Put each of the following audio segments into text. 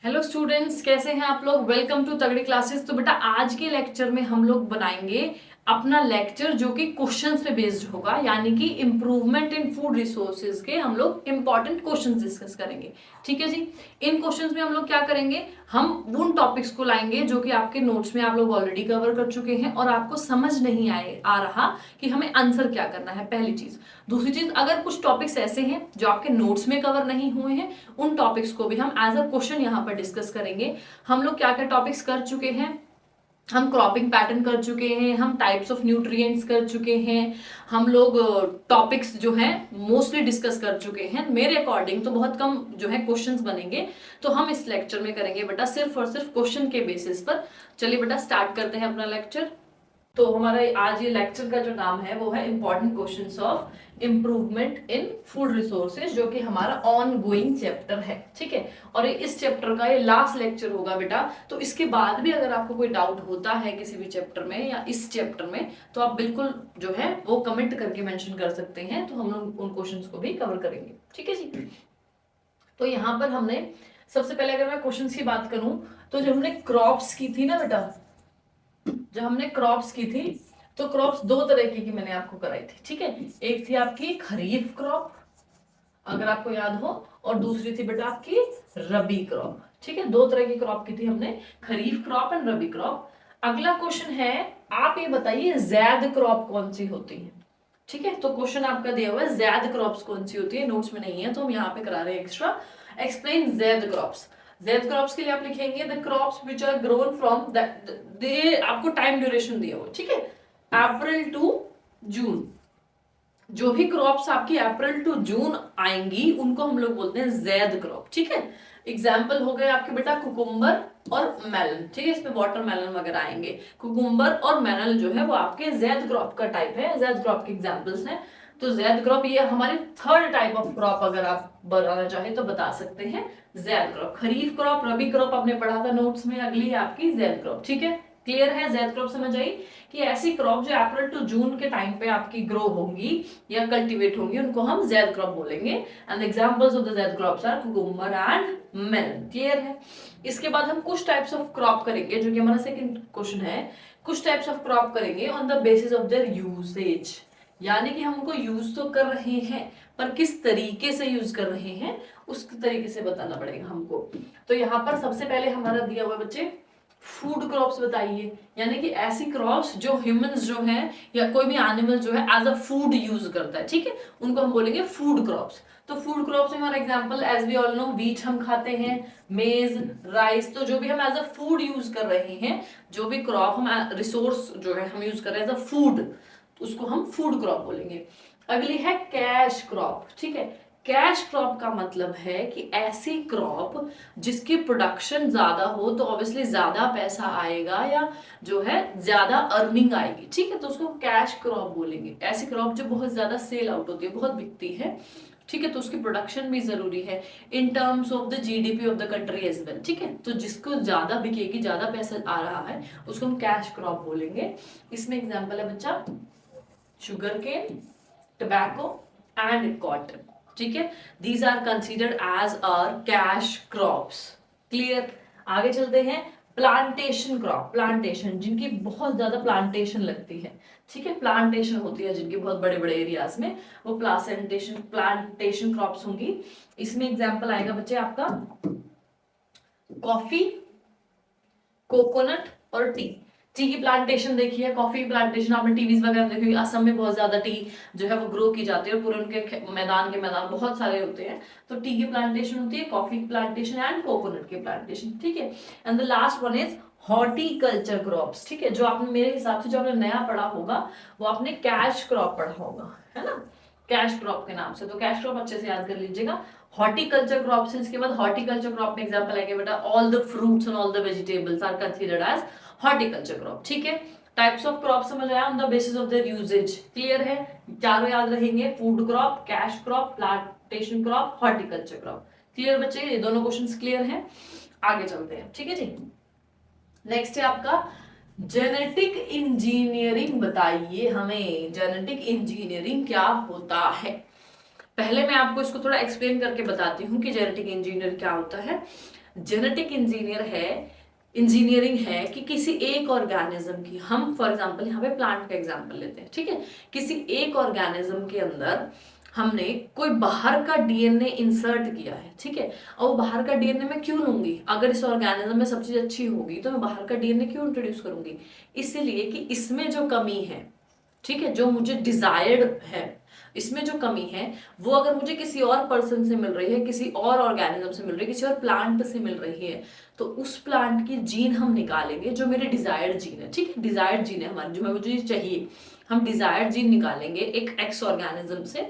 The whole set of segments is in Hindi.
हेलो स्टूडेंट्स, कैसे हैं आप लोग। वेलकम टू तगड़ी क्लासेस। तो बेटा आज के लेक्चर में हम लोग बनाएंगे अपना लेक्चर जो कि क्वेश्चंस पे बेस्ड होगा, यानी कि इम्प्रूवमेंट इन फूड रिसोर्सेज के हम लोग इंपॉर्टेंट क्वेश्चंस डिस्कस करेंगे। ठीक है जी। इन क्वेश्चंस में हम लोग क्या करेंगे, हम उन टॉपिक्स को लाएंगे जो कि आपके नोट्स में आप लोग ऑलरेडी कवर कर चुके हैं और आपको समझ नहीं आ रहा कि हमें आंसर क्या करना है, पहली चीज। दूसरी चीज, अगर कुछ टॉपिक्स ऐसे हैं जो आपके नोट्स में कवर नहीं हुए हैं, उन टॉपिक्स को भी हम एज अ क्वेश्चन यहाँ पर डिस्कस करेंगे। हम लोग क्या क्या टॉपिक्स कर चुके हैं, हम क्रॉपिंग पैटर्न कर चुके हैं, हम टाइप्स ऑफ न्यूट्रिएंट्स कर चुके हैं, हम लोग टॉपिक्स जो हैं मोस्टली डिस्कस कर चुके हैं। मेरे अकॉर्डिंग तो बहुत कम जो है क्वेश्चंस बनेंगे, तो हम इस लेक्चर में करेंगे बेटा सिर्फ और सिर्फ क्वेश्चन के बेसिस पर। चलिए बेटा स्टार्ट करते हैं अपना लेक्चर। तो हमारा आज ये लेक्चर का जो नाम है वो है important questions of improvement in food resources, जो कि हमारा ऑन गोइंग चैप्टर है। ठीक है, और इस चैप्टर का ये लास्ट लेक्चर होगा बेटा। तो इसके बाद भी अगर आपको कोई डाउट होता है किसी भी चैप्टर में या इस चैप्टर में, तो आप बिल्कुल जो है वो कमेंट करके मेंशन कर सकते हैं, तो हम लोग उन क्वेश्चंस को भी कवर करेंगे। ठीक है जी। तो यहाँ पर हमने सबसे पहले अगर मैं क्वेश्चंस की बात करूं, तो जब हमने क्रॉप्स की थी ना बेटा, जब हमने क्रॉप्स की थी, तो क्रॉप्स दो तरीके की मैंने आपको कराई थी। ठीक है, एक थी आपकी खरीफ क्रॉप, अगर आपको याद हो, और दूसरी थी बेटा आपकी रबी क्रॉप। ठीक है, दो तरह की क्रॉप की थी हमने, खरीफ क्रॉप एंड रबी क्रॉप। अगला क्वेश्चन है, आप ये बताइए जैद क्रॉप कौन सी होती है। ठीक है, तो क्वेश्चन आपका दिया हुआ है जैद क्रॉप्स कौन सी होती है, नोट्स में नहीं है तो हम यहाँ पे करा रहे हैं extra. Explain zaid crops. Zaid crops के लिए आप लिखेंगे the crops which are grown from they, आपको टाइम ड्यूरेशन दिया हुआ। ठीक है, अप्रैल टू जून। जो भी क्रॉप्स आपकी अप्रैल टू जून आएंगी उनको हम लोग बोलते हैं जैद क्रॉप। ठीक है, एग्जाम्पल हो गए आपके बेटा कुकुम्बर और मेलन। ठीक है, इसमें वाटरमेलन वगैरह आएंगे। कुकुम्बर और मेलन जो है वो आपके जैद क्रॉप का टाइप है, जैद क्रॉप के एग्जाम्पल्स हैं। तो जैद क्रॉप ये हमारी थर्ड टाइप ऑफ क्रॉप, अगर आप बताना चाहे तो बता सकते हैं जैद क्रॉप। खरीफ क्रॉप, रबी क्रॉप आपने पढ़ा था नोट्स में, अगली है आपकी जैद क्रॉप। ठीक है, क्लियर है। जैद क्रॉप समझ आई कि ऐसी क्रॉप जो अप्रैल टू जून के टाइम पे आपकी ग्रो होंगी या कल्टीवेट होंगी, उनको हम जैद क्रॉप बोलेंगे। And examples of the zaid crops are cucumber and melon. Clear है। इसके बाद हम कुछ टाइप्स ऑफ क्रॉप करेंगे, जो कि हमारा सेकंड क्वेश्चन है। कुछ टाइप्स ऑफ क्रॉप करेंगे on the basis of there usage, यानी कि हम उनको यूज तो कर रहे हैं पर किस तरीके से यूज कर रहे हैं उस तरीके से बताना पड़ेगा हमको। तो यहाँ पर सबसे पहले हमारा दिया हुआ बच्चे फूड क्रॉप्स बताइए, यानी कि ऐसी क्रॉप्स जो ह्यूमंस जो हैं या कोई भी एनिमल जो है एज अ फूड यूज करता है। ठीक है, उनको हम बोलेंगे फूड क्रॉप्स। तो फूड क्रॉप्स में हमारा example as we all know, wheat हम खाते हैं, मेज, राइस। तो जो भी हम एज अ फूड यूज कर रहे हैं, जो भी क्रॉप हम रिसोर्स जो है हम यूज कर रहे हैं एज अ फूड, तो उसको हम फूड क्रॉप बोलेंगे। अगली है कैश क्रॉप। ठीक है, कैश क्रॉप का मतलब है कि ऐसी क्रॉप जिसकी प्रोडक्शन ज्यादा हो तो ऑब्वियसली ज्यादा पैसा आएगा या जो है ज्यादा अर्निंग आएगी। ठीक है, तो उसको कैश क्रॉप बोलेंगे। ऐसी क्रॉप जो बहुत ज्यादा सेल आउट होती है, बहुत बिकती है। ठीक है, तो उसकी प्रोडक्शन भी जरूरी है in terms of the GDP of the country as well. ठीक है, तो जिसको ज्यादा बिकेगी, ज्यादा पैसा आ रहा है, उसको हम कैश क्रॉप बोलेंगे। इसमें एग्जाम्पल है बच्चा sugar cane, tobacco and cotton. ठीक है, these are considered as our cash crops. Clear. आगे चलते हैं, प्लांटेशन क्रॉप। प्लांटेशन, जिनकी बहुत ज्यादा प्लांटेशन लगती है। ठीक है, प्लांटेशन होती है जिनकी बहुत बड़े बड़े एरियाज में, वो प्लांटेशन क्रॉप्स होंगी। इसमें एग्जांपल आएगा बच्चे आपका कॉफी, कोकोनट और टी। टी की प्लांटेशन देखी है, कॉफी की प्लांटेशन आपने टीवीज वगैरह देखी होगी, असम में बहुत ज्यादा टी जो है वो ग्रो की जाती है और पूरे उनके मैदान के मैदान बहुत सारे होते हैं। तो टी की प्लांटेशन होती है, कॉफी की प्लांटेशन एंड कोकोनट की प्लांटेशन। ठीक है, and the last one is horticulture crops. ठीक है, जो आपने मेरे हिसाब से जो आपने नया पढ़ा होगा वो आपने कैश क्रॉप पढ़ा होगा, है ना, कैश क्रॉप के नाम से। तो कैश क्रॉप अच्छे से याद कर लीजिएगा। हॉर्टिकल्चर क्रॉप्स, इसके बाद हॉर्टिकल्चर क्रॉप में एग्जांपल आएगा बेटा all the fruits and all the vegetables are considered as horticulture crop. ठीक है, टाइप्स ऑफ क्रॉप समझ आया, on the basis of their usages. Clear है, चारों याद रहेंगे, food crop, cash crop, plantation crop, horticulture crop. Clear बच्चे, ये दोनों क्वेश्चंस क्लियर हैं। आगे चलते हैं। ठीक है जी, नेक्स्ट है आपका जेनेटिक इंजीनियरिंग। बताइए हमें जेनेटिक इंजीनियरिंग क्या होता है। पहले मैं आपको इसको थोड़ा एक्सप्लेन करके बताती हूँ कि जेनेटिक इंजीनियर क्या होता है। जेनेटिक इंजीनियरिंग है कि किसी एक ऑर्गेनिज्म की, हम फॉर एग्जांपल यहाँ पे प्लांट का एग्जांपल लेते हैं, ठीक है, किसी एक ऑर्गेनिज्म के अंदर हमने कोई बाहर का डीएनए इंसर्ट किया है, ठीक है, और वो बाहर का डीएनए मैं क्यों लूंगी? अगर इस ऑर्गेनिज्म में सब चीज अच्छी होगी तो मैं बाहर का डीएनए क्यों इंट्रोड्यूस करूंगी? इसीलिए कि इसमें जो कमी है, ठीक है, जो मुझे डिजायर्ड है, इसमें जो कमी है वो अगर मुझे किसी और पर्सन से मिल रही है, किसी और ऑर्गेनिज्म से मिल रही है, किसी और प्लांट से मिल रही है, तो उस प्लांट की जीन हम निकालेंगे जो मेरे डिजायर्ड जीन है, ठीक है, डिजायर्ड जीन है हमारी, जो मुझे चाहिए, हम डिजायर्ड जीन निकालेंगे एक एक्स ऑर्गेनिज्म से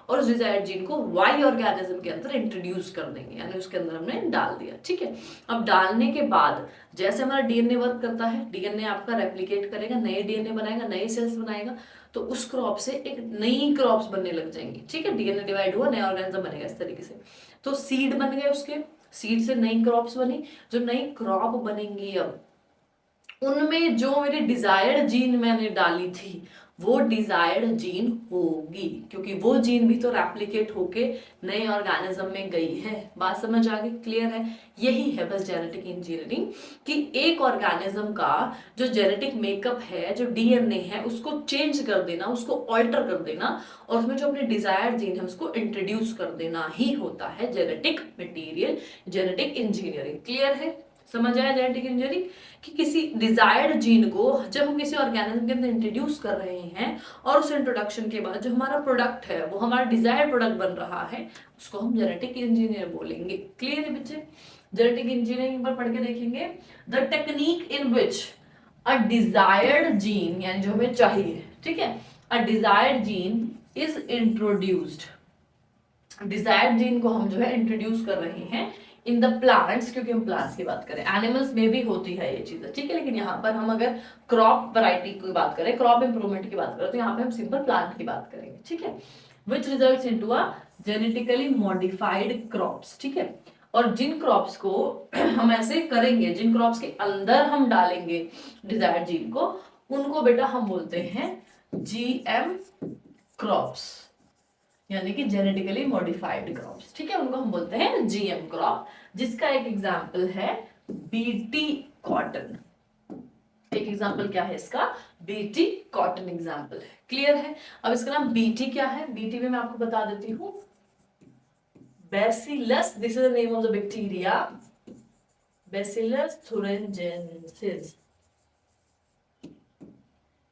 और उस डिजायर्ड जीन को वाई ऑर्गेनिज्म के अंदर इंट्रोड्यूस कर देंगे, यानी उसके अंदर हमने डाल दिया, ठीक है। अब डालने के बाद जैसे हमारा डीएनए वर्क करता है, डीएनए आपका रेप्लिकेट करेगा, नए डीएनए बनाएगा, नए सेल्स बनाएगा, तो उस क्रॉप से एक नई क्रॉप्स बनने लग जाएंगी, ठीक है, डीएनए डिवाइड हुआ, नया ऑर्गेनिज्म बनेगा इस तरीके से, तो सीड बन गए, उसके सीड से नई क्रॉप्स बनी, जो नई क्रॉप बनेंगी अब उनमें जो मेरी डिजायर्ड जीन मैंने डाली थी वो डिजायर्ड जीन होगी, क्योंकि वो जीन भी तो रेप्लिकेट होके नए ऑर्गेनिज्म में गई है। बात समझ आ गई? क्लियर है? यही है बस जेनेटिक इंजीनियरिंग, कि एक ऑर्गेनिज्म का जो जेनेटिक मेकअप है, जो डीएनए है, उसको चेंज कर देना, उसको ऑल्टर कर देना और उसमें जो अपने डिजायर्ड जीन है उसको इंट्रोड्यूस कर देना ही होता है genetic material, genetic engineering. Clear है? समझ आया जेनेटिक इंजीनियरिंग? कि किसी डिजायर्ड जीन को जब हम किसी ऑर्गेनिज्म के अंदर इंट्रोड्यूस कर रहे हैं और उस इंट्रोडक्शन के बाद जो हमारा प्रोडक्ट है वो हमारा डिजायर्ड प्रोडक्ट बन रहा है, उसको हम जेनेटिक इंजीनियर बोलेंगे। क्लियर है बच्चे? जेनेटिक इंजीनियरिंग पर पढ़ के देखेंगे the technique in which a desired gene, यानी जो हमें चाहिए, ठीक है, अ desired gene is introduced, desired gene को हम जो है इंट्रोड्यूस कर रहे हैं इन द प्लांट्स, क्योंकि हम प्लांट्स की बात करें, एनिमल्स में भी होती है ये चीजें, ठीक है, लेकिन यहाँ पर हम अगर क्रॉप वैरायटी की बात करें, क्रॉप इंप्रूवमेंट की बात करें, तो यहाँ पे हम सिंपल प्लांट की बात करेंगे, ठीक है, which results into a genetically modified crops, ठीक है। और जिन क्रॉप्स को हम ऐसे करेंगे, जिन क्रॉप्स के अंदर हम डालेंगे डिजायर्ड जीन को, उनको बेटा हम बोलते हैं जीएम क्रॉप्स, यानी कि जेनेटिकली मॉडिफाइड क्रॉप्स, ठीक है, उनको हम बोलते हैं जीएम क्रॉप, जिसका एक एग्जांपल है बीटी कॉटन। एक एग्जांपल क्या है इसका? बीटी कॉटन एग्जांपल है। क्लियर है? अब इसका नाम बीटी क्या है? बीटी में मैं आपको बता देती हूं, bacillus, this is the name of the bacteria, bacillus thuringiensis,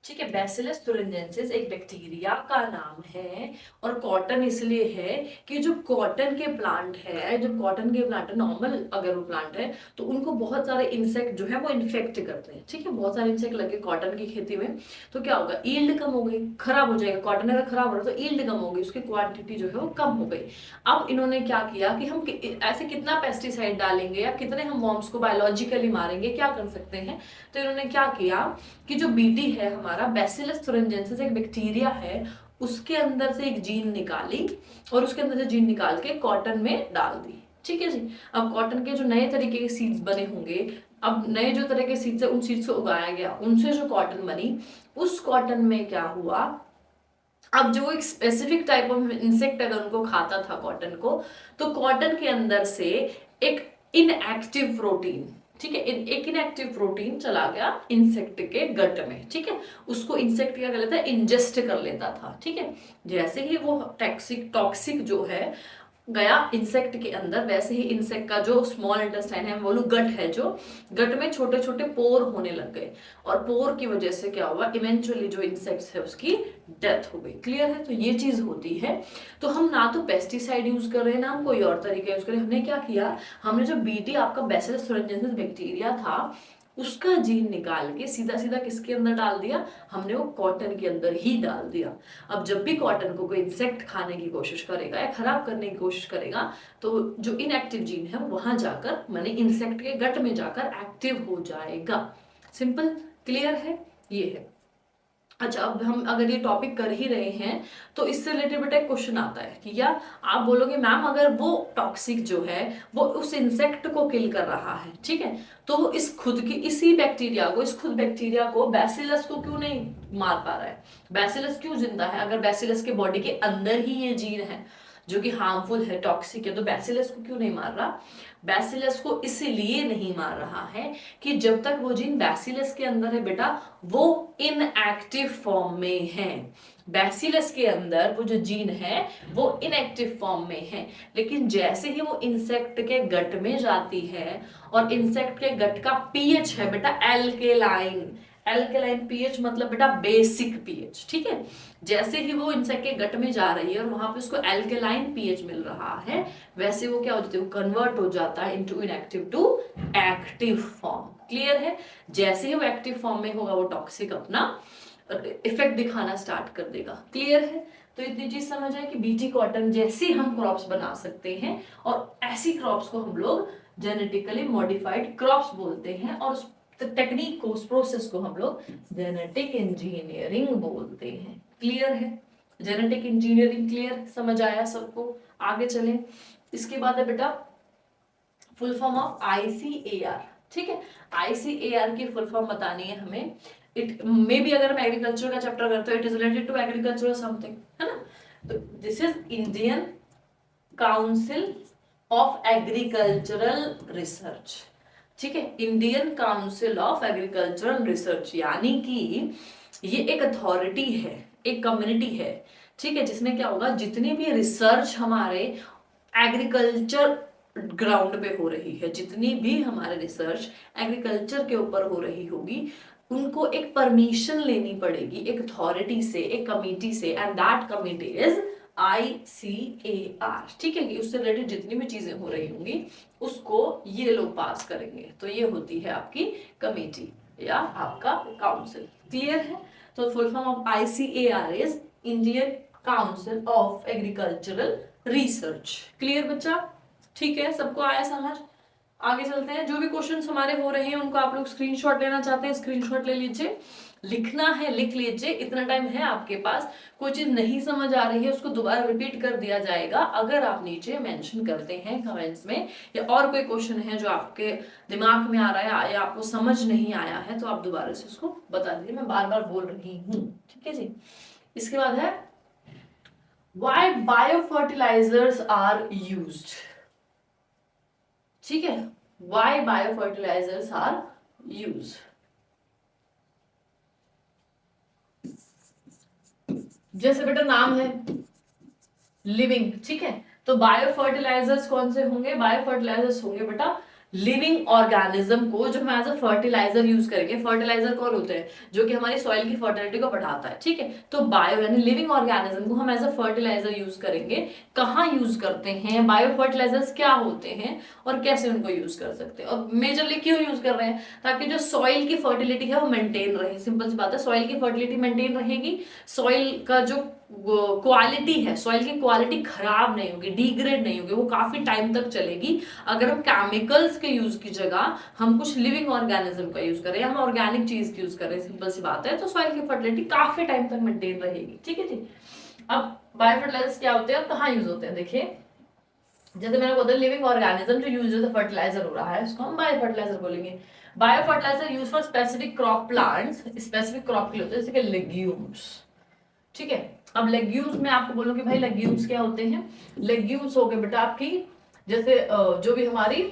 ठीक है, बैसिलस thuringiensis एक बैक्टीरिया का नाम है। और कॉटन इसलिए है कि जो कॉटन के प्लांट है, जो कॉटन के प्लांट है, नॉर्मल अगर वो प्लांट है तो उनको बहुत सारे इंसेक्ट जो है वो इन्फेक्ट करते हैं, ठीक है, बहुत सारे इंसेक्ट लगे कॉटन की खेती में, तो क्या होगा? ईल्ड कम हो गई, खराब हो जाएगा, कॉटन अगर खराब हो रहा है तो ईल्ड कम हो गई, उसकी क्वांटिटी जो है वो कम हो गई। अब इन्होंने क्या किया कि हम ऐसे कितना पेस्टिसाइड डालेंगे या कितने हम वॉर्म्स को बायोलॉजिकली मारेंगे, क्या कर सकते हैं? तो इन्होंने क्या किया कि जो बीटी है हमारा, बैसिलस thuringiensis एक बैक्टीरिया है, उसके अंदर से एक जीन निकाली और उसके अंदर से जीन निकाल के कॉटन में डाल दी, ठीक है जी। अब कॉटन के जो नए तरीके के सीड्स बने होंगे, अब नए जो तरह के सीड्स है उन सीड्स को उगाया गया, उनसे जो कॉटन बनी, उस कॉटन में क्या हुआ, अब जो एक स्पेसिफिक टाइप ऑफ इंसेक्ट अगर उनको खाता था कॉटन को, तो कॉटन के अंदर से एक इनएक्टिव प्रोटीन, ठीक है, एक इनएक्टिव प्रोटीन चला गया इंसेक्ट के गट में, ठीक है, उसको इंसेक्ट क्या कर लेता है? इंजेस्ट कर लेता था, ठीक है। जैसे ही वो टॉक्सिक जो है गया इंसेक्ट के अंदर, वैसे ही इंसेक्ट का जो स्मॉल इंटेस्टाइन है, बोलूं गट है, जो गट में छोटे छोटे पोर होने लग गए, और पोर की वजह से क्या हुआ? इवेंचुअली जो इंसेक्ट्स है उसकी डेथ हो गई। क्लियर है? तो ये चीज होती है। तो हम ना तो पेस्टिसाइड यूज कर रहे हैं, ना हम कोई और तरीका यूज कर रहे हैं, हमने क्या किया, हमने जो बीटी आपका बैसिलस thuringiensis बैक्टीरिया था उसका जीन निकाल के सीधा सीधा किसके अंदर डाल दिया? हमने वो कॉटन के अंदर ही डाल दिया। अब जब भी कॉटन को कोई इंसेक्ट खाने की कोशिश करेगा या खराब करने की कोशिश करेगा, तो जो इनएक्टिव जीन है वहां जाकर, माने इंसेक्ट के गट में जाकर एक्टिव हो जाएगा। सिंपल? क्लियर है? ये है। अच्छा, अब हम अगर ये टॉपिक कर ही रहे हैं तो इससे रिलेटेड बेटा एक क्वेश्चन आता है कि या आप बोलोगे मैम अगर वो टॉक्सिक जो है वो उस इंसेक्ट को किल कर रहा है, ठीक है, तो वो इस खुद की इसी बैक्टीरिया को, इस खुद बैक्टीरिया को, बैसिलस को क्यों नहीं मार पा रहा है? बैसिलस क्यों जिंदा है? अगर बैसिलस के बॉडी के अंदर ही ये जीन है जो कि हार्मफुल है, टॉक्सिक है, तो बैसिलस को क्यों नहीं मार रहा? बैसिलस को इसलिए नहीं मार रहा है कि जब तक वो जीन बैसिलस के अंदर है बेटा, वो इनएक्टिव फॉर्म में है। बैसिलस के अंदर वो जो जीन है वो इनएक्टिव फॉर्म में है, लेकिन जैसे ही वो इंसेक्ट के गट में जाती है, और इंसेक्ट के गट का पीएच है बेटा एल्केलाइन, एल्केलाइन पीएच मतलब बेटा बेसिक पीएच, ठीक है। जैसे ही वो इंसेक्ट के गट में जा रही है और वहां पे उसको एल्केलाइन पीएच मिल रहा है, वैसे वो क्या हो जाता है, कन्वर्ट हो जाता है into inactive to active form. Clear है? जैसे ही वो एक्टिव फॉर्म में होगा वो टॉक्सिक अपना इफेक्ट दिखाना स्टार्ट कर देगा। क्लियर है? तो इतनी चीज समझ आए कि बीटी कॉटन जैसी हम क्रॉप्स बना सकते हैं, और ऐसी क्रॉप्स को हम लोग जेनेटिकली मॉडिफाइड क्रॉप्स बोलते हैं, और उस टेक्निक को, उस प्रोसेस को हम लोग जेनेटिक इंजीनियरिंग बोलते हैं। क्लियर है? जेनेटिक इंजीनियरिंग क्लियर समझ आया सबको? आगे चलें। इसके बाद है बेटा फुल फॉर्म ऑफ ICAR, ठीक है। ICAR की फुल फॉर्म बतानी है हमें। इट मे बी अगर हम एग्रीकल्चर का चैप्टर करते हैं, it is related to agriculture something, है ना। तो this is Indian council of agricultural research, ठीक है। Indian council of agricultural research, यानी कि ये एक अथॉरिटी है, एक कम्युनिटी है, ठीक है, जिसमें क्या होगा, जितनी भी रिसर्च हमारे एग्रीकल्चर ग्राउंड पे हो रही है, जितनी भी हमारे रिसर्च एग्रीकल्चर के ऊपर हो रही होगी, उनको एक परमिशन लेनी पड़ेगी एक अथॉरिटी से, एक कमिटी से, and that committee is ICAR, ठीक है। कि उससे रिलेटेड जितनी भी चीजें हो रही होंगी उसको ये लोग पास करेंगे, तो ये होती है आपकी कमेटी या आपका काउंसिल। क्लियर है? तो full form of ICAR is Indian council of agricultural research. Clear बच्चा? ठीक है, सबको आया समझ? आगे चलते हैं। जो भी क्वेश्चंस हमारे हो रहे हैं उनको आप लोग स्क्रीनशॉट लेना चाहते हैं, स्क्रीनशॉट ले लीजिए, लिखना है लिख लीजिए, इतना टाइम है आपके पास। कोई चीज नहीं समझ आ रही है उसको दोबारा रिपीट कर दिया जाएगा अगर आप नीचे मेंशन करते हैं कमेंट्स में, या और कोई क्वेश्चन है जो आपके दिमाग में आ रहा है या आपको समझ नहीं आया है तो आप दोबारा से उसको बता दीजिए, मैं बार बार बोल रही हूँ, ठीक है जी। इसके बाद है व्हाई बायोफर्टिलाइजर्स आर यूज्ड, ठीक है। व्हाई बायोफर्टिलाइजर्स आर यूज्ड, जैसे बेटा नाम है लिविंग, ठीक है, तो बायोफर्टिलाइजर्स कौन से होंगे? बायोफर्टिलाइजर्स होंगे बेटा लिविंग ऑर्गेनिज्म को जो हम एज अ फर्टिलाइजर यूज करेंगे। फर्टिलाइजर कौन होते हैं? जो कि हमारी सॉइल की फर्टिलिटी को बढ़ाता है, ठीक है। तो बायो यानी लिविंग ऑर्गेनिज्म को हम एज अ फर्टिलाइजर यूज करेंगे। कहाँ यूज करते हैं? बायो फर्टिलाइजर्स क्या होते हैं और कैसे उनको यूज कर सकते हैं, और मेजरली क्यों यूज कर रहे हैं? ताकि जो सॉइल की फर्टिलिटी है वो मेंटेन रहे। सिंपल सी बात है, सॉइल की फर्टिलिटी मेंटेन रहेगी, सॉइल का जो क्वालिटी है, सॉइल की क्वालिटी खराब नहीं होगी, डिग्रेड नहीं होगी, वो काफी टाइम तक चलेगी अगर हम केमिकल्स के यूज की जगह हम कुछ लिविंग ऑर्गेनिज्म का यूज करें, हम ऑर्गेनिक चीज की यूज करें। सिंपल सी बात है, तो सॉइल की फर्टिलिटी काफी टाइम तक मेंटेन रहेगी, ठीक है जी। अब बायोफर्टिलाइजर्स क्या होते हैं और कहाँ यूज होते हैं? देखिए, जैसे मैंने बोला लिविंग ऑर्गेनिज्म जो यूज एज फर्टिलाइजर हो रहा है उसको हम बायोफर्टिलाइजर बोलेंगे। Biofertiliser use for specific crop plants, specific crop के लिए होते हैं, जैसे कि लेग्यूम्स, ठीक है। अब लेग्यूम्स में आपको बोलूं कि भाई लेग्यूम्स क्या होते हैं? लेग्यूम्स हो गए बेटा आपकी, जैसे जो भी हमारी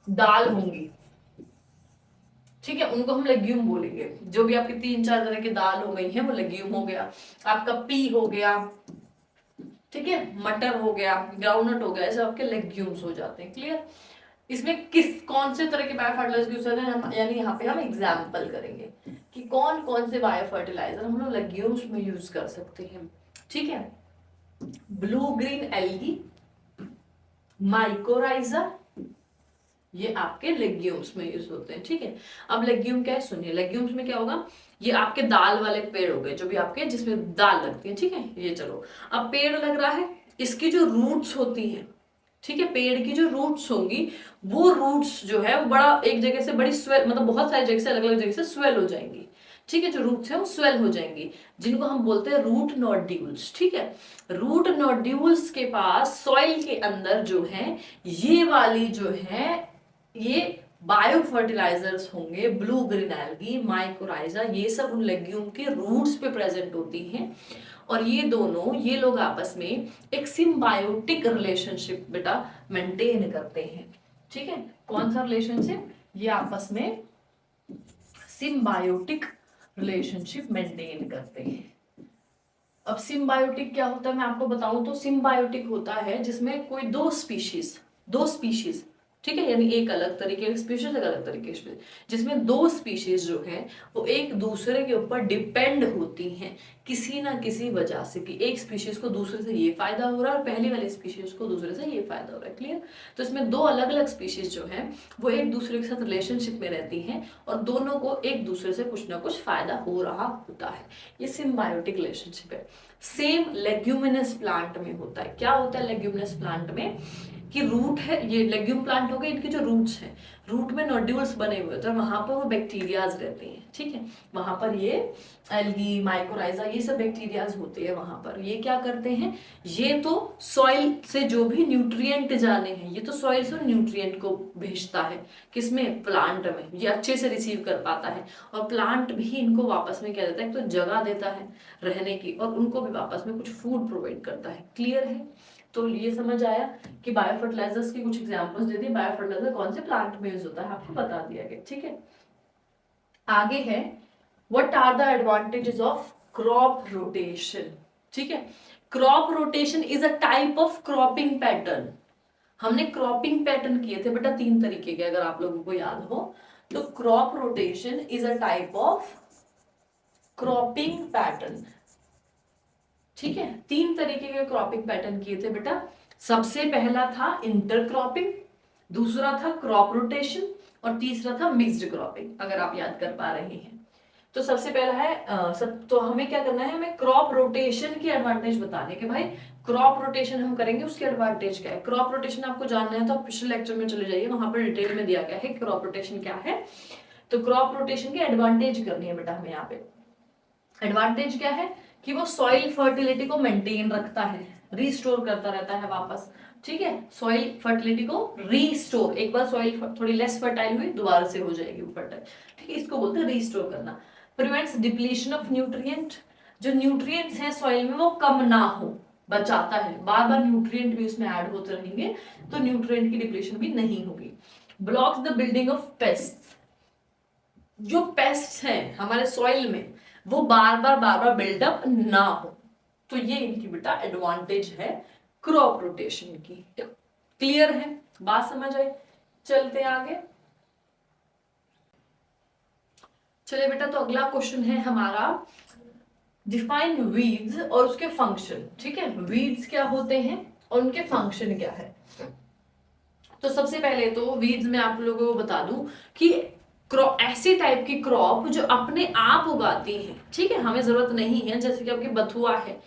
दाल होंगी, ठीक है, उनको हम लेग्यूम बोलेंगे। जो भी आपकी 3-4 तरह की दाल हो गई है वो लेग्यूम हो गया। आपका पी हो गया, ठीक है, मटर हो गया, ग्राउंडनट हो गया, ऐसे आपके लेग्यूम्स हो जाते हैं। क्लियर? इसमें किस कौन से तरह के बायोफर्टिलाइजर यूज करते हैं हम, यानी यहाँ पे हम एग्जाम्पल करेंगे कि कौन कौन से बायोफर्टिलाइजर हम लोग लेग्यूम्स में यूज कर सकते हैं, ठीक है। ब्लू ग्रीन एल्गी, माइकोराइजा, ये आपके लेग्यूम्स में यूज होते हैं, ठीक है। अब लेग्यूम क्या है सुनिए, लेग्यूम्स में क्या होगा, ये आपके दाल वाले पेड़ हो गए, जो भी आपके जिसमें दाल लगती है, ठीक है। ये चलो, अब पेड़ लग रहा है, इसकी जो रूट्स होती हैं, ठीक है, पेड़ की जो रूट्स होंगी वो रूट्स जो है वो बड़ा एक जगह से बड़ी स्वेल, मतलब बहुत सारी जगह से अलग अलग जगह से स्वेल हो जाएंगी, ठीक है। जो रूट्स है वो स्वेल हो जाएंगी, जिनको हम बोलते हैं रूट नोड्यूल्स, ठीक है। रूट नोड्यूल्स के पास सॉइल के अंदर जो है ये वाली जो है ये बायो फर्टिलाइजर्स होंगे, ब्लू ग्रीन एल्गी, माइकोराइजा, ये सब उन लेग्यूम के रूट्स पे प्रेजेंट होती हैं। और ये दोनों, ये लोग आपस में एक सिम्बायोटिक रिलेशनशिप बेटा मेंटेन करते हैं। ठीक है, कौन सा रिलेशनशिप? ये आपस में सिम्बायोटिक रिलेशनशिप मेंटेन करते हैं। अब सिम्बायोटिक क्या होता है मैं आपको बताऊं तो सिम्बायोटिक होता है जिसमें कोई दो स्पीशीज, ठीक है, यानी एक अलग तरीके की स्पीशीज, एक अलग तरीके की स्पीशीज, जिसमें दो स्पीशीज जो है वो एक दूसरे के ऊपर डिपेंड होती हैं किसी ना किसी वजह से, कि एक स्पीशीज को दूसरे से ये फायदा हो रहा है और पहली वाली स्पीशीज को दूसरे से ये फायदा हो रहा है। क्लियर? तो इसमें दो अलग अलग स्पीशीज जो है वो एक दूसरे के साथ रिलेशनशिप में रहती हैं और दोनों को एक दूसरे से कुछ ना कुछ फायदा हो रहा होता है। ये सिम्बायोटिक रिलेशनशिप है। सेम लेग्यूमिनस प्लांट में होता है। क्या होता है लेग्यूमिनस प्लांट में? कि रूट है, ये लेग्यूम प्लांट हो गए, इनके जो रूट्स हैं, रूट में नोड्यूल्स बने हुए होते हैं, वहां पर वो बैक्टीरियाज रहते हैं। ठीक है, वहां पर ये एल्गी, माइकोराइजा, ये सब बैक्टीरियाज होते हैं वहां पर। ये क्या करते हैं? ये तो सॉइल से जो भी न्यूट्रिएंट जाने हैं, ये तो सॉइल से न्यूट्रिएंट को भेजता है, किसमें? प्लांट में। ये अच्छे से रिसीव कर पाता है और प्लांट भी इनको वापस में क्या देता है? तो जगह देता है रहने की और उनको भी वापस में कुछ फूड प्रोवाइड करता है। क्लियर है? तो ये समझ आया कि बायो फर्टिलाइजर्स की कुछ एग्जांपल्स दे दी। बायो फर्टिलाइजर कौन से प्लांट में यूज होता है आपको बता दिया गया। ठीक है, आगे है what are the advantages of crop rotation. ठीक है, crop rotation is a type of cropping pattern. हमने क्रॉपिंग पैटर्न किए थे बेटा 3 तरीके के, अगर आप लोगों को याद हो तो। Crop rotation is a type of cropping pattern. ठीक है, 3 तरीके के क्रॉपिंग पैटर्न किए थे बेटा। सबसे पहला था इंटरक्रॉपिंग, दूसरा था क्रॉप रोटेशन और तीसरा था मिक्स्ड क्रॉपिंग, अगर आप याद कर पा रहे हैं। तो सबसे पहला है तो हमें क्या करना है? हमें क्रॉप रोटेशन की एडवांटेज बताने के भाई क्रॉप रोटेशन हम करेंगे, उसकी एडवांटेज क्या है। क्रॉप रोटेशन आपको जानना है तो आप पिछले लेक्चर में चले जाइए, वहां पर डिटेल में दिया गया है क्रॉप रोटेशन क्या है। तो क्रॉप रोटेशन की एडवांटेज करनी है बेटा हमें। यहाँ पे एडवांटेज क्या है? कि वो सॉइल फर्टिलिटी को मेंटेन रखता है, रिस्टोर करता रहता है वापस। ठीक है, सॉइल फर्टिलिटी को रिस्टोर, एक बार सॉइल थोड़ी लेस फर्टाइल हुई दोबारा से हो जाएगी वो फर्टाइल। ठीक है, इसको बोलते हैं रिस्टोर करना। प्रिवेंट्स डिप्लीशन ऑफ न्यूट्रिएंट, जो न्यूट्रिएंट्स हैं सॉइल में वो कम ना हो, बचाता है। बार बार न्यूट्रिएंट भी उसमें ऐड होते रहेंगे तो न्यूट्रिएंट की डिप्लीशन भी नहीं होगी। Blocks the building of paste, जो पेस्ट हैं हमारे सॉइल में वो बार बार बिल्डअप ना हो, तो ये इनकी बेटा एडवांटेज है क्रॉप रोटेशन की। क्लियर है? बात समझ आई? चलते आगे। चलिए बेटा, तो अगला क्वेश्चन है हमारा डिफाइन वीड्स और उसके फंक्शन। ठीक है, वीड्स क्या होते हैं और उनके फंक्शन क्या है। तो सबसे पहले तो वीड्स में आप लोगों को बता दूं कि ऐसी टाइप की क्रॉप जो अपने आप उगाती है। ठीक है, हमें जरूरत नहीं है, जैसे कि आपकी बथुआ है,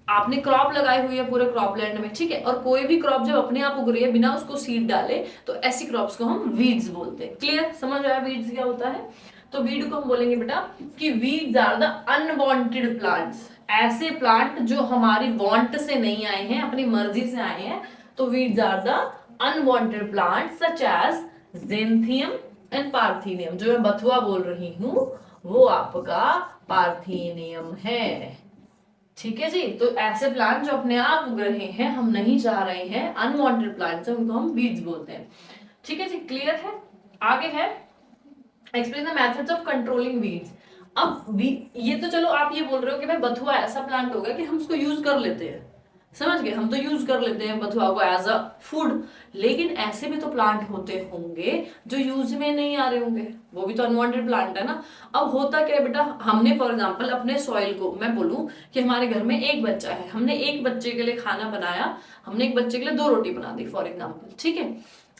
आपने क्रॉप लगाई हुई है पूरे क्रॉपलैंड में। ठीक है, और कोई भी क्रॉप जब अपने आप उग रही है बिना उसको सीड डाले, तो ऐसी क्रॉप्स को हम वीड्स बोलते हैं। क्लियर? समझ आया वीड्स क्या होता है? तो वीड को हम बोलेंगे बेटा कि weeds are the unwanted plants, ऐसे प्लांट जो हमारी वांट से नहीं आए हैं, अपनी मर्जी से आए हैं, तो weeds are the unwanted plant such as xanthium and parthenium. जो मैं बथुआ बोल रही हूं वो आपका पार्थेनियम है। ठीक है जी, तो ऐसे प्लांट जो अपने आप उग रहे हैं, हम नहीं चाह रहे हैं, अनवांटेड प्लांट्स है, उनको हम वीड्स बोलते हैं। ठीक है जी, क्लियर है? आगे है explain the methods of controlling weeds. अब ये तो चलो आप ये बोल रहे हो कि भाई बथुआ ऐसा प्लांट होगा कि हम उसको यूज कर लेते हैं, समझ गए, हम तो यूज कर लेते हैं बथुआ को एज अ फूड, लेकिन ऐसे भी तो प्लांट होते होंगे जो यूज में नहीं आ रहे होंगे, वो भी तो अनवांटेड प्लांट है ना। अब होता क्या है बेटा, हमने फॉर एग्जांपल अपने सॉइल को, मैं बोलूं कि हमारे घर में एक बच्चा है, हमने एक बच्चे के लिए खाना बनाया, हमने एक बच्चे के लिए 2 रोटी बना दी फॉर एग्जाम्पल। ठीक है,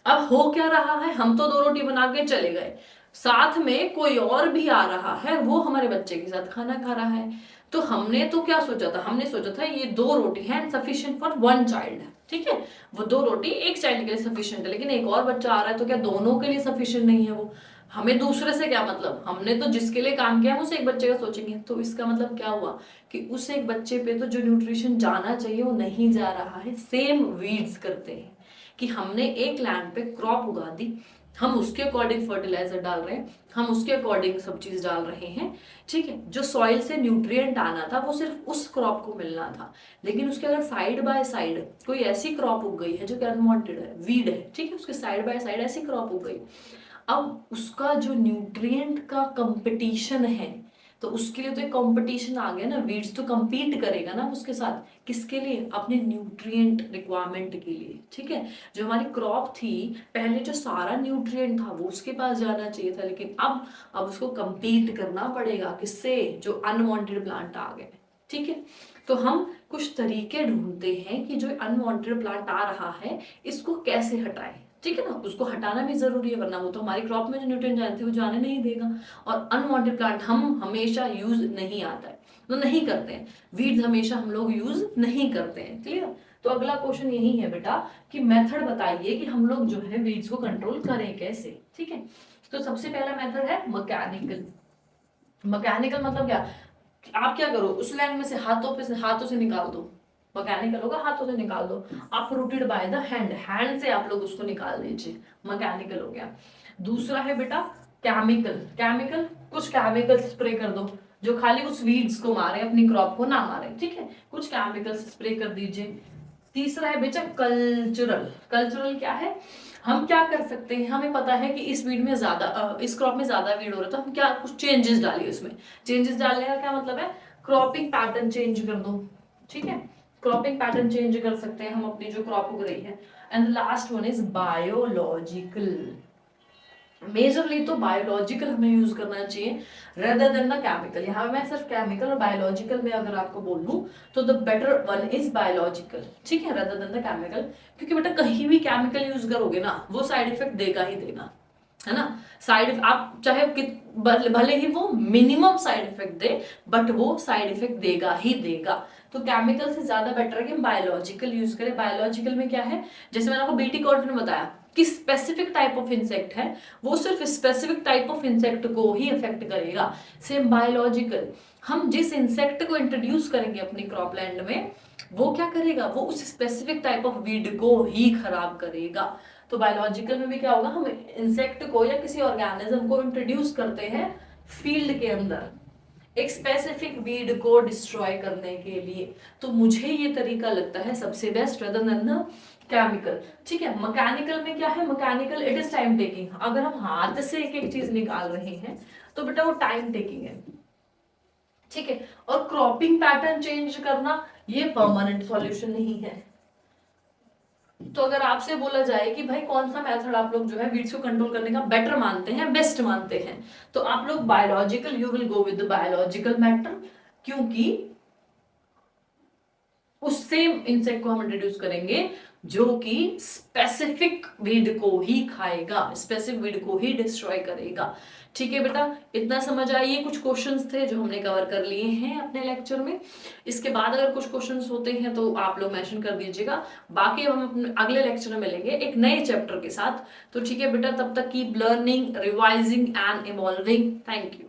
अब हो क्या रहा है, हम तो 2 रोटी बना के चले गए, साथ में कोई और भी आ रहा है, वो हमारे बच्चे के साथ खाना खा रहा है। तो हमने तो क्या सोचा था, हमने सोचा था ये 2 रोटी है सफिशिएंट फॉर 1 चाइल्ड। ठीक है, वो 2 रोटी एक चाइल्ड के लिए सफिशिएंट है, लेकिन एक और बच्चा आ रहा है तो क्या दोनों के लिए सफिशिएंट नहीं है वो? हमें दूसरे से क्या मतलब, हमने तो जिसके लिए काम किया हम उस एक बच्चे का सोचेंगे। तो इसका मतलब क्या हुआ कि उस एक बच्चे पे तो जो न्यूट्रिशन जाना चाहिए वो नहीं जा रहा है। सेम वीड्स करते हैं कि हमने एक लैंड पे क्रॉप उगा दी, हम उसके अकॉर्डिंग फर्टिलाइजर डाल रहे हैं, हम उसके अकॉर्डिंग सब चीज डाल रहे हैं, ठीक है। जो सॉइल से न्यूट्रिएंट आना था वो सिर्फ उस क्रॉप को मिलना था, लेकिन उसके अगर साइड बाय साइड कोई ऐसी क्रॉप उग गई है जो कि अनवांटेड है, वीड है, ठीक है, उसके साइड बाय साइड ऐसी क्रॉप उग गई, अब उसका जो न्यूट्रिएंट का कंपटीशन है, तो उसके लिए तो एक कंपटीशन आ गया ना, वीड्स तो compete करेगा ना उसके साथ, किसके लिए, अपने न्यूट्रिएंट रिक्वायरमेंट के लिए, ठीक है। जो हमारी क्रॉप थी पहले, जो सारा न्यूट्रिएंट था वो उसके पास जाना चाहिए था, लेकिन अब उसको compete करना पड़ेगा, किससे, जो अनवांटेड प्लांट आ गए, ठीक है। तो हम कुछ तरीके ढूंढते हैं कि जो अनवांटेड प्लांट आ रहा है इसको कैसे हटाएं, ठीक है ना। उसको हटाना भी जरूरी है, वरना वो तो हमारी क्रॉप में जो न्यूट्रिएंट जाने थे वो जाने नहीं देगा। और अनवांटेड प्लांट हम हमेशा यूज नहीं आता है, तो नहीं करते हैं, वीड्स हमेशा हम लोग यूज नहीं करते हैं, क्लियर। तो अगला क्वेश्चन यही है बेटा कि मेथड बताइए कि हम लोग जो है वीड्स को कंट्रोल करें कैसे, ठीक है। तो सबसे पहला मेथड है मैकेनिकल। मैकेनिकल मतलब क्या, आप क्या करो, उस लैंड में से हाथों से निकाल दो, मैकेनिकल होगा, हाथों से निकाल दो, आप रूटेड बाय द हैंड से आप लोग उसको निकाल दीजिए, मैकेनिकल हो गया। दूसरा है बेटा केमिकल, कुछ केमिकल स्प्रे कर दो जो खाली उस वीड्स को मारे, अपनी क्रॉप को ना मारे, ठीक है, कुछ केमिकल स्प्रे कर दीजिए। तीसरा है बेटा कल्चरल क्या है, हम क्या कर सकते हैं, हमें पता है कि इस वीड में ज्यादा, इस क्रॉप में ज्यादा वीड हो रहा है, तो हम क्या कुछ चेंजेस डालिए उसमें। चेंजेस डालने का क्या मतलब है, क्रॉपिंग पैटर्न चेंज कर दो, ठीक है, क्रॉपिंग पैटर्न चेंज कर सकते हैं हम अपनी जो क्रॉप उग रही है। And last one is biological. Majorly तो बायोलॉजिकल हमें यूज करना चाहिए रेदर देन द केमिकल। यहाँ मैं सिर्फ केमिकल और बायोलॉजिकल में अगर आपको बोल दूं तो the better one is biological, ठीक है, रेदर देन द केमिकल। क्योंकि बेटा कहीं भी केमिकल यूज करोगे ना वो साइड इफेक्ट देगा ही देगा, है ना। आप चाहे भले ही वो minimum side effect they, but वो साइड इफेक्ट देगा ही देगा। तो केमिकल से ज्यादा बेटर है कि हम बायोलॉजिकल यूज करें। बायोलॉजिकल में क्या है, जैसे मैंने आपको बीटी कॉटन में बताया कि स्पेसिफिक टाइप ऑफ इंसेक्ट है, वो सिर्फ स्पेसिफिक टाइप ऑफ इंसेक्ट को ही अफेक्ट करेगा। सेम बायोलॉजिकल, हम जिस इंसेक्ट को इंट्रोड्यूस करेंगे अपनी क्रॉप लैंड में वो क्या करेगा, वो उस स्पेसिफिक टाइप ऑफ वीड को ही खराब करेगा। तो बायोलॉजिकल में भी क्या होगा, हम इंसेक्ट को या किसी ऑर्गेनिज्म को इंट्रोड्यूस करते हैं फील्ड के अंदर एक स्पेसिफिक वीड को डिस्ट्रॉय करने के लिए। तो मुझे ये तरीका लगता है सबसे best rather than the chemical, ठीक है। मैकेनिकल में क्या है, mechanical it is time taking. अगर हम हाथ से एक एक चीज निकाल रहे हैं तो बेटा वो टाइम टेकिंग है, ठीक है। और क्रॉपिंग पैटर्न चेंज करना ये परमानेंट सॉल्यूशन नहीं है। तो अगर आपसे बोला जाए कि भाई कौन सा मेथड आप लोग जो है वीड्स को कंट्रोल करने का बेटर मानते हैं, बेस्ट मानते हैं, तो आप लोग biological, you will go with the biological method, क्योंकि उस सेम इंसेक्ट को हम इंट्रोड्यूस करेंगे जो कि स्पेसिफिक वीड को ही खाएगा, स्पेसिफिक वीड को ही डिस्ट्रॉय करेगा, ठीक है बेटा। इतना समझ आइए, कुछ क्वेश्चंस थे जो हमने कवर कर लिए हैं अपने लेक्चर में। इसके बाद अगर कुछ क्वेश्चंस होते हैं तो आप लोग मेंशन कर दीजिएगा, बाकी हम अपने अगले लेक्चर में मिलेंगे एक नए चैप्टर के साथ। तो ठीक है बेटा, तब तक keep learning, revising and evolving. Thank you.